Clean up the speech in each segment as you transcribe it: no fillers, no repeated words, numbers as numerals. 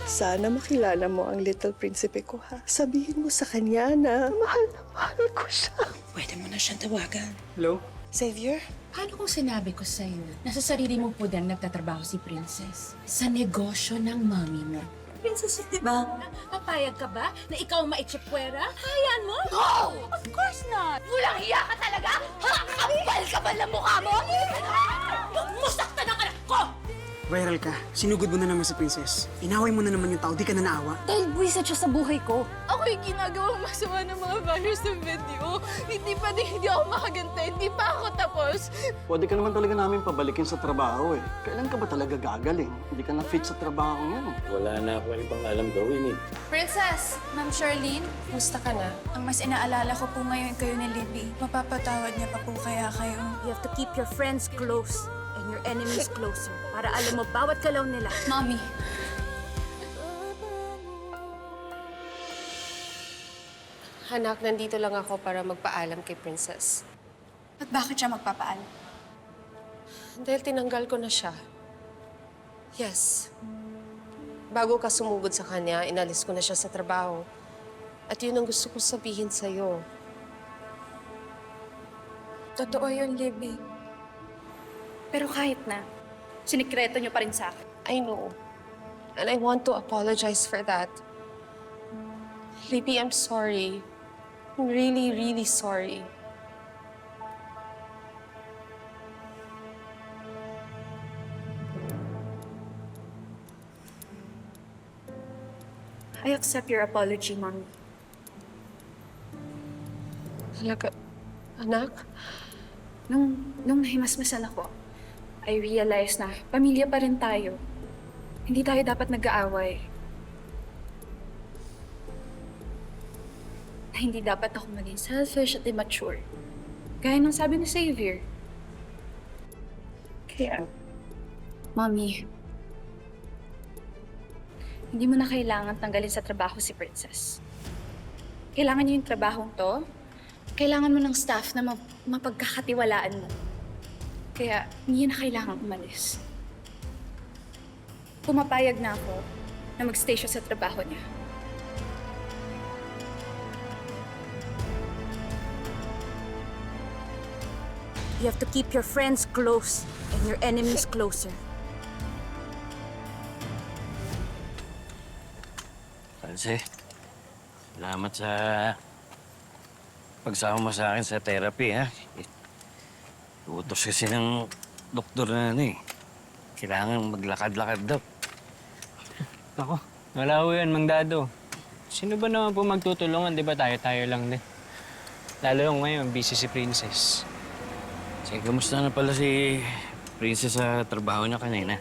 Sana makilala mo ang little prinsipe ko, ha? Sabihin mo sa kanya na mahal ko siya. Pwede mo na siyang tawagan. Hello? Xavier? Paano kung sinabi ko sa'yo na sa sarili mo po din nagtatrabaho si Princess sa negosyo ng mami mo? Princess, di ba? Papayag ka ba na ikaw ang maitsipwera? Hayaan mo? No! Of course not! Walang hiya ka talaga? Ha? Kapal ka ba ng mukha mo? Huwag mo saktan ang anak ko! Viral ka. Sinugod mo na naman si Princess. Inaway mo na naman yung tao, di ka na naawa. Dahil buwisit siya sa buhay ko. Ako yung ginagawang masama ng mga viewers ng video. Hindi ako makagantay. Hindi pa ako tapos. Pwede ka naman talaga namin pabalikin sa trabaho eh. Kailan ka ba talaga gagaling? Hindi ka na fit sa trabaho yan. Wala na ako ibang alam gawin eh. Princess, Ma'am Charlene, Musta ka na? ang mas inaalala ko po ngayon kayo ni Libby. Mapapatawad niya pa po kaya kayo. You have to keep your friends close and your enemies closer para alam mo bawat galaw nila. Mommy, Anak, nandito lang ako para magpaalam kay Princess. at bakit siya magpapaalam? Dahil tinanggal ko na siya. Yes. Bago ka sumugod sa kanya, inalis ko na siya sa trabaho. At yun ang gusto ko sabihin sa'yo. Totoo yun, Libby. Pero kahit na, sinikreto niyo pa rin sa akin. I know. And I want to apologize for that. Libby, I'm sorry. I'm really, really sorry. I accept your apology, Mommy. Talaga, anak? Nung nahimasmasan ako, I realized na pamilya pa rin tayo. Hindi tayo dapat nag-aaway. Na hindi dapat ako maging selfish at immature. Gaya ng sabi ni Xavier. Kaya, Mommy, hindi mo na kailangan tanggalin sa trabaho si Princess. Kailangan niyo yung trabahong to. Kailangan mo ng staff na mapagkakatiwalaan mo. Kaya, hindi na kailangan umalis. Pumapayag na ako na mag-stay siya sa trabaho niya. You have to keep your friends close and your enemies closer. Francie, salamat sa pagsama mo sa akin sa therapy, ha? Utos kasi ng doktor na kailangan maglakad-lakad daw. Ako, wala ko yan, Mang Dado. Sino ba naman po magtutulungan? Di ba tayo-tayo lang din? Lalo ngayon, busy si Princess. Sige, kamusta na pala si Princess sa trabaho niya kanina?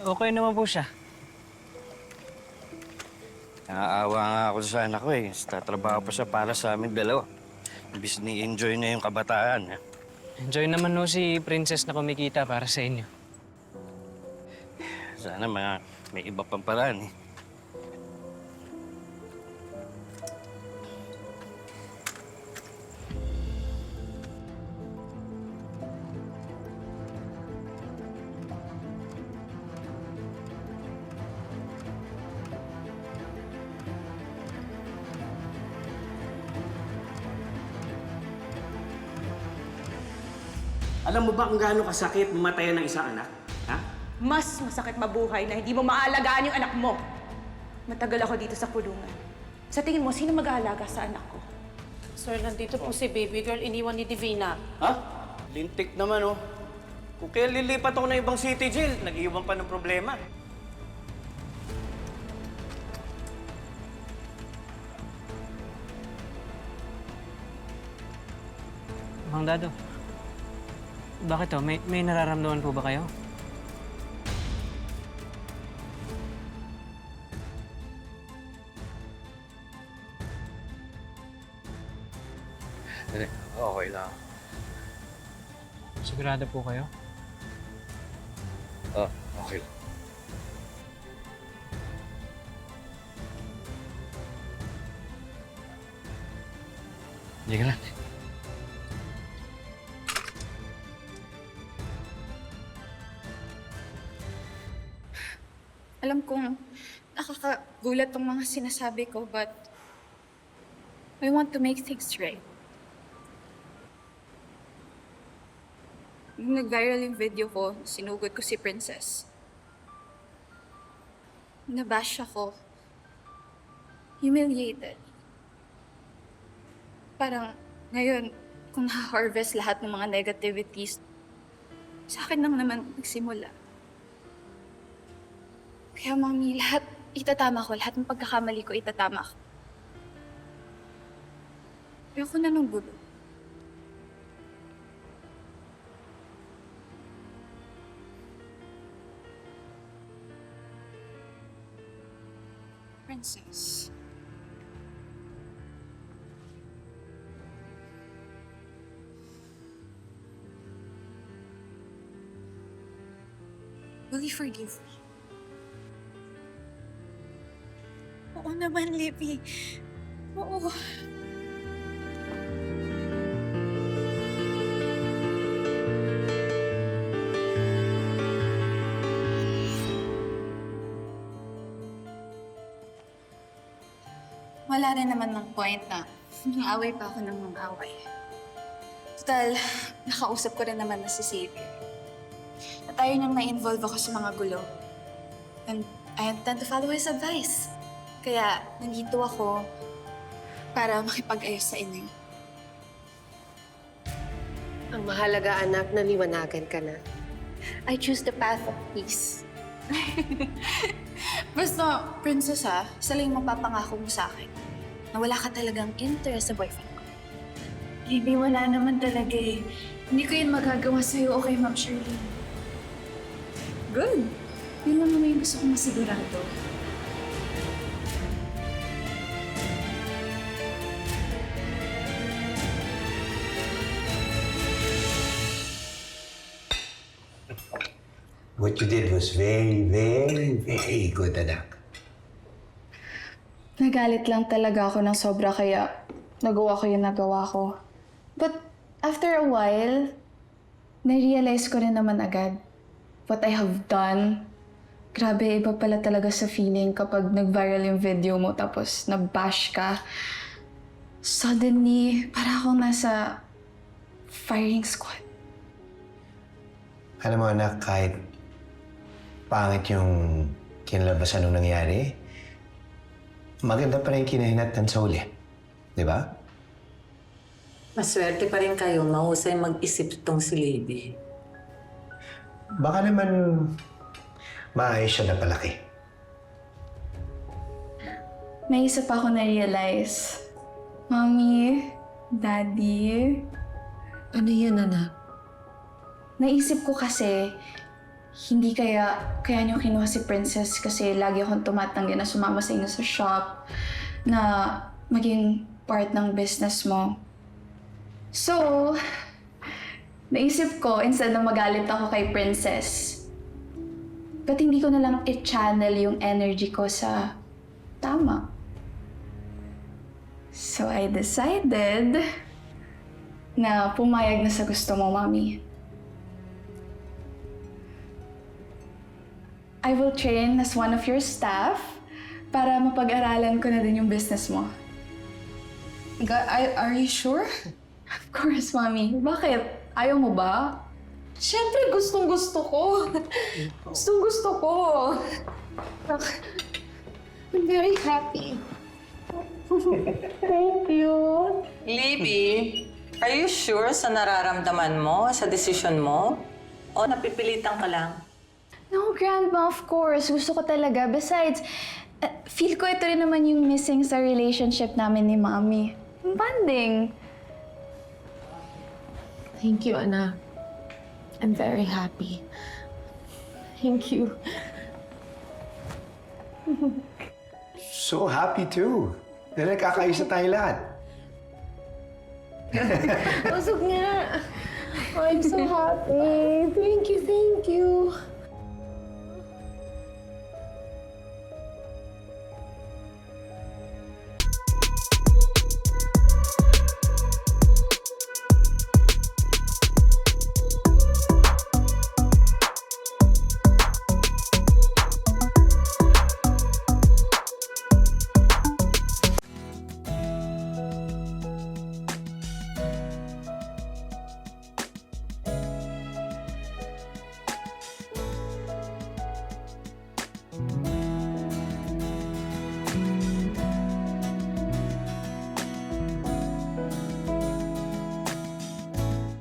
Okay naman po siya. Naaawa nga ako sa anak ko eh. Tatrabaho pa siya para sa amin dalawa. Ibig ni-enjoy niya yung kabataan. Enjoy naman no si Princess na kumikita para sa inyo. Sana may iba pang paraan eh. Alam mo ba kung gaano kasakit mamatayan ng isang anak? Ha? Mas masakit mabuhay na hindi mo maaalagaan yung anak mo. Matagal ako dito sa kulungan. Sa tingin mo, sino mag-aalaga sa anak ko? Sir, nandito po si baby girl. Iniwan ni Divina. Ha? Lintik naman oh. Kung kaya lilipat ako ng ibang city jail, nag-iwan pa ng problema. Mang Dado, bakit to? May nararamdaman po ba kayo? Okay lang. Sigurado po kayo? Okay. Hindi ka na. Alam kong nakakagulat tong mga sinasabi ko, but I want to make things right. Nung nag-viral yung video ko, sinugod ko si Princess. Nabash ako. Humiliated. Parang ngayon, kung na-harvest lahat ng mga negativities, sa akin lang naman nagsimula. Kaya mami, lahat itatama ko. Lahat ng pagkakamali ko itatama ko. Ayoko na ng gulo. Princess. Will you forgive me? Oo naman, Libby. Oo. Wala rin naman ng point na nang-away pa ako ng mang-away. Total, nakausap ko rin naman na si Xavier. At ayaw niyang na-involve ako sa mga gulo. And I intend to follow his advice. Kaya nandito ako para makipag-ayos sa inyo. Ang mahalaga, anak, naliwanagan ka na. I choose the path of peace. Basta, Princess isa lang yung mapapangako mo sa akin na wala ka talagang interest sa boyfriend ko. Libby, wala naman talaga eh. Hindi ko yun magagawa sa'yo o kay Ma'am Shirley. Good. Yun lang naman yung gusto kong masigurado. What you did was very, very, very good, anak. Nagalit lang talaga ako ng sobra kaya nagawa ko yung nagawa ko. But after a while, na-realize ko rin naman agad what I have done. Grabe, iba pala talaga sa feeling kapag nag-viral yung video mo tapos nag-bash ka. Suddenly, para akong nasa firing squad. Alam mo, anak, kahit pangit yung kinalabasan nung nangyari, maganda pa rin kinahinatnan sa uli. Di ba? Maswerte pa rin kayo, mahusay mag-isip tong si Lady. Baka naman maayos siya na palaki. May isa pa ako na-realize. Mommy, Daddy. Ano yan, anak? Naisip ko kasi, hindi kaya niyo kinuha si Princess kasi lagi akong tumatanggi na sumama sa inyo sa shop na maging part ng business mo. So, naisip ko, instead na magalit ako kay Princess, ba't hindi ko na lang i-channel yung energy ko sa tama? So, I decided na pumayag na sa gusto mo, Mommy. I will train as one of your staff para mapag-aralan ko na din yung business mo. Are you sure? Of course, Mommy. Bakit? Ayaw mo ba? Siyempre, gustong-gusto ko. Gustong-gusto ko. I'm very happy. Thank you. Libby, are you sure sa nararamdaman mo, sa desisyon mo? O napipilitan ka lang? No, Grandma, of course. Gusto ko talaga. Besides, feel ko ito rin naman yung missing sa relationship namin ni Mommy. Yung bonding. Thank you, anak. I'm very happy. Thank you. So happy too. Na nagkakaisa tayo lahat. Busog nga. I'm so happy. Thank you, thank you.